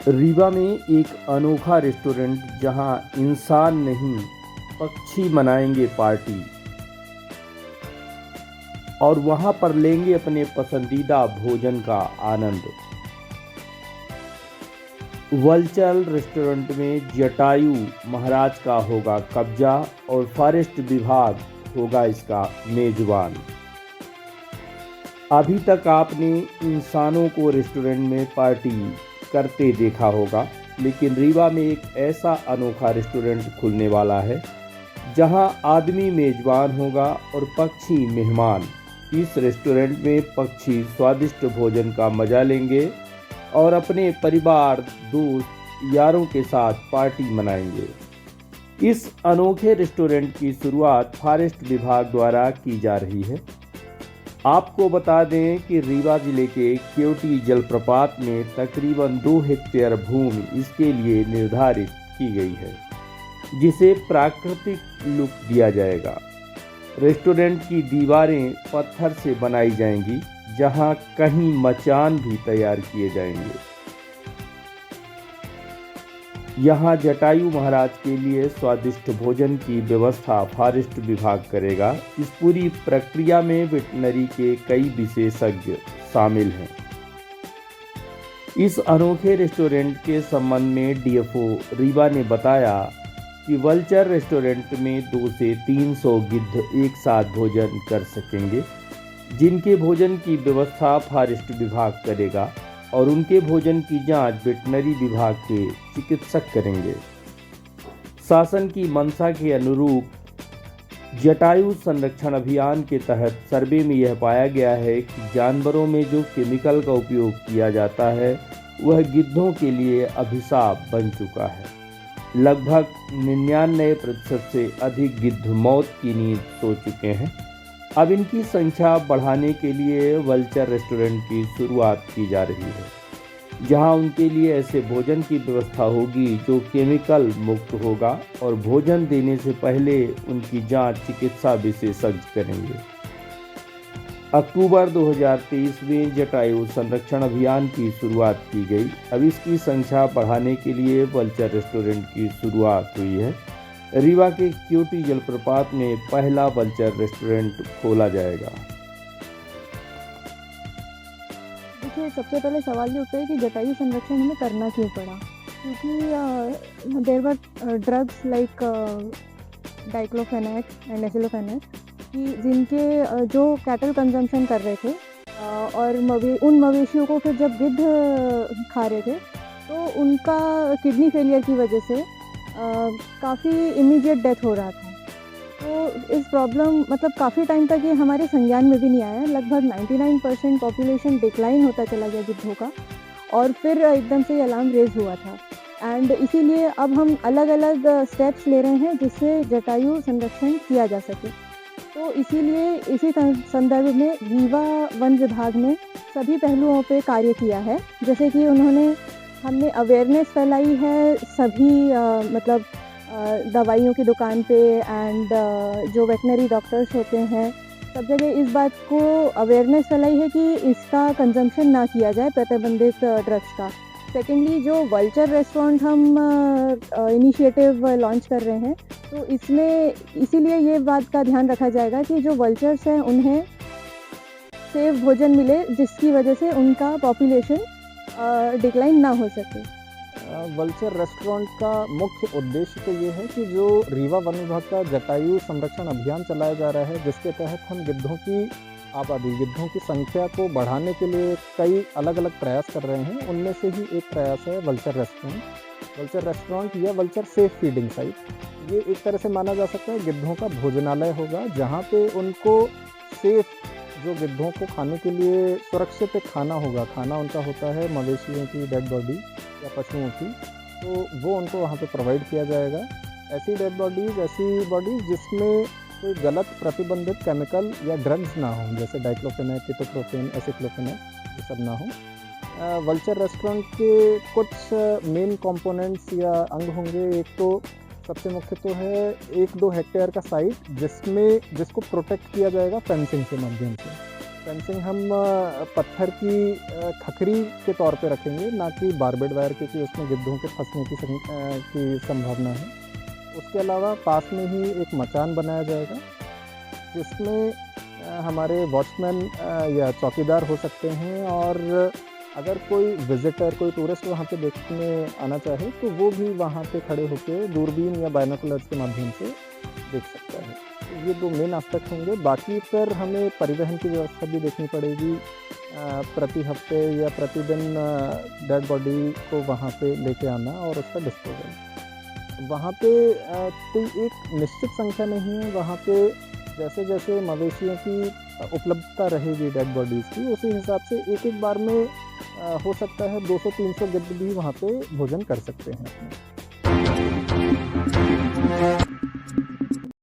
रीवा में एक अनोखा रेस्टोरेंट जहां इंसान नहीं पक्षी मनाएंगे पार्टी और वहां पर लेंगे अपने पसंदीदा भोजन का आनंद। वलचल रेस्टोरेंट में जटायु महाराज का होगा कब्जा और फॉरेस्ट विभाग होगा इसका मेजबान। अभी तक आपने इंसानों को रेस्टोरेंट में पार्टी करते देखा होगा, लेकिन रीवा में एक ऐसा अनोखा रेस्टोरेंट खुलने वाला है जहां आदमी मेजबान होगा और पक्षी मेहमान। इस रेस्टोरेंट में पक्षी स्वादिष्ट भोजन का मजा लेंगे और अपने परिवार, दोस्त, यारों के साथ पार्टी मनाएंगे। इस अनोखे रेस्टोरेंट की शुरुआत फॉरेस्ट विभाग द्वारा की जा रही है। आपको बता दें कि रीवा जिले के केवटी जलप्रपात में तकरीबन 2 हेक्टेयर भूमि इसके लिए निर्धारित की गई है, जिसे प्राकृतिक लुक दिया जाएगा। रेस्टोरेंट की दीवारें पत्थर से बनाई जाएंगी, जहां कहीं मचान भी तैयार किए जाएंगे। यहां जटायु महाराज के लिए स्वादिष्ट भोजन की व्यवस्था फॉरेस्ट विभाग करेगा। इस पूरी प्रक्रिया में वेटनरी के कई विशेषज्ञ शामिल हैं। इस अनोखे रेस्टोरेंट के संबंध में डीएफओ रीवा ने बताया कि वलचर रेस्टोरेंट में 200 से 300 गिद्ध एक साथ भोजन कर सकेंगे, जिनके भोजन की व्यवस्था फॉरेस्ट विभाग करेगा और उनके भोजन की जांच वेटनरी विभाग के चिकित्सक करेंगे। शासन की मंशा के अनुरूप जटायु संरक्षण अभियान के तहत सर्वे में यह पाया गया है कि जानवरों में जो केमिकल का उपयोग किया जाता है वह गिद्धों के लिए अभिशाप बन चुका है। लगभग 99% से अधिक गिद्ध मौत की नींद सो चुके हैं। अब इनकी संख्या बढ़ाने के लिए वलचर रेस्टोरेंट की शुरुआत की जा रही है, जहां उनके लिए ऐसे भोजन की व्यवस्था होगी जो केमिकल मुक्त होगा और भोजन देने से पहले उनकी जांच चिकित्सा विशेषज्ञ करेंगे। अक्टूबर 2023 में जटायु संरक्षण अभियान की शुरुआत की गई। अब इसकी संख्या बढ़ाने के लिए वलचर रेस्टोरेंट की शुरुआत हुई है। रीवा के केवटी जलप्रपात में पहला वलचर रेस्टोरेंट खोला जाएगा। देखिए, सबसे पहले सवाल ये उठता है कि जटायु संरक्षण हमें करना क्यों पड़ा, क्योंकि there were drugs like diclofenac and aceclofenac कि जिनके जो कैटल कंजम्पशन कर रहे थे और उन मवेशियों को फिर जब गिद्ध खा रहे थे तो उनका किडनी फेलियर की वजह से काफ़ी इमीडिएट डेथ हो रहा था। तो इस प्रॉब्लम मतलब काफ़ी टाइम तक ये हमारे संज्ञान में भी नहीं आया। लगभग 99% पॉपुलेशन डिक्लाइन होता चला गया गिद्धों का और फिर एकदम से ये अलार्म रेज हुआ था। एंड इसीलिए अब हम अलग अलग स्टेप्स ले रहे हैं जिससे जटायु संरक्षण किया जा सके। तो इसीलिए इसी संदर्भ में रीवा वन विभाग ने सभी पहलुओं पे कार्य किया है। जैसे कि हमने अवेयरनेस फैलाई है सभी दवाइयों की दुकान पे एंड जो वेटनरी डॉक्टर्स होते हैं सब जगह इस बात को अवेयरनेस फैलाई है कि इसका कंजम्पशन ना किया जाए, प्रतिबंधित ड्रग्स का। सेकेंडली, जो वलचर रेस्टोरेंट हम इनिशिएटिव लॉन्च कर रहे हैं तो इसमें इसीलिए ये बात का ध्यान रखा जाएगा कि जो वलचर्स हैं उन्हें सेफ भोजन मिले, जिसकी वजह से उनका पॉपुलेशन डिक्लाइन ना हो सके। वलचर रेस्टोरेंट का मुख्य उद्देश्य तो ये है कि जो रीवा वन विभाग का जटायु संरक्षण अभियान चलाया जा रहा है, जिसके तहत हम गिद्धों की आबादी, गिद्धों की संख्या को बढ़ाने के लिए कई अलग अलग प्रयास कर रहे हैं। उनमें से ही एक प्रयास है वलचर रेस्टोरेंट। वलचर रेस्टोरेंट या वलचर सेफ फीडिंग साइट, ये एक तरह से माना जा सकता है गिद्धों का भोजनालय होगा, जहाँ पे उनको सेफ, जो गिद्धों को खाने के लिए सुरक्षित खाना होगा, खाना उनका होता है मवेशियों की डेड बॉडी या पशुओं की, तो वो उनको वहाँ पे प्रोवाइड किया जाएगा। ऐसी डेड बॉडीज़, ऐसी बॉडीज़ जिसमें कोई गलत प्रतिबंधित केमिकल या ड्रग्स ना हो, जैसे डाइक्लोफेनेक, कीटोप्रोपेन, एसिक्लोफेनेक, ये सब ना हो। वलचर रेस्टोरेंट के कुछ मेन कंपोनेंट्स या अंग होंगे। एक तो सबसे मुख्य तो है 1-2 हेक्टेयर का साइट जिसको प्रोटेक्ट किया जाएगा फेंसिंग के माध्यम से। फेंसिंग हम पत्थर की खखरी के तौर पे रखेंगे, ना कि बारबेड वायर, क्योंकि उसमें गिद्धों के फंसने की संभावना है। उसके अलावा पास में ही एक मचान बनाया जाएगा, जिसमें हमारे वॉचमैन या चौकीदार हो सकते हैं, और अगर कोई विज़िटर, कोई टूरिस्ट वहाँ पे देखने आना चाहे तो वो भी वहाँ पे खड़े होकर दूरबीन या बाइनोकुलर्स के माध्यम से देख सकता है। तो ये 2 मेन एस्पेक्ट होंगे। बाकी फिर हमें परिवहन की व्यवस्था भी देखनी पड़ेगी। प्रति हफ्ते या प्रतिदिन डेड बॉडी को वहाँ पे लेके आना और उसका डिस्पोजल। वहाँ पे कोई एक निश्चित संख्या नहीं है। वहाँ पे जैसे जैसे मवेशियों की उपलब्धता रहेगी डेड बॉडीज़ की, उसी हिसाब से एक एक बार में हो सकता है 200-300 गिद्ध भी वहाँ पे भोजन कर सकते हैं।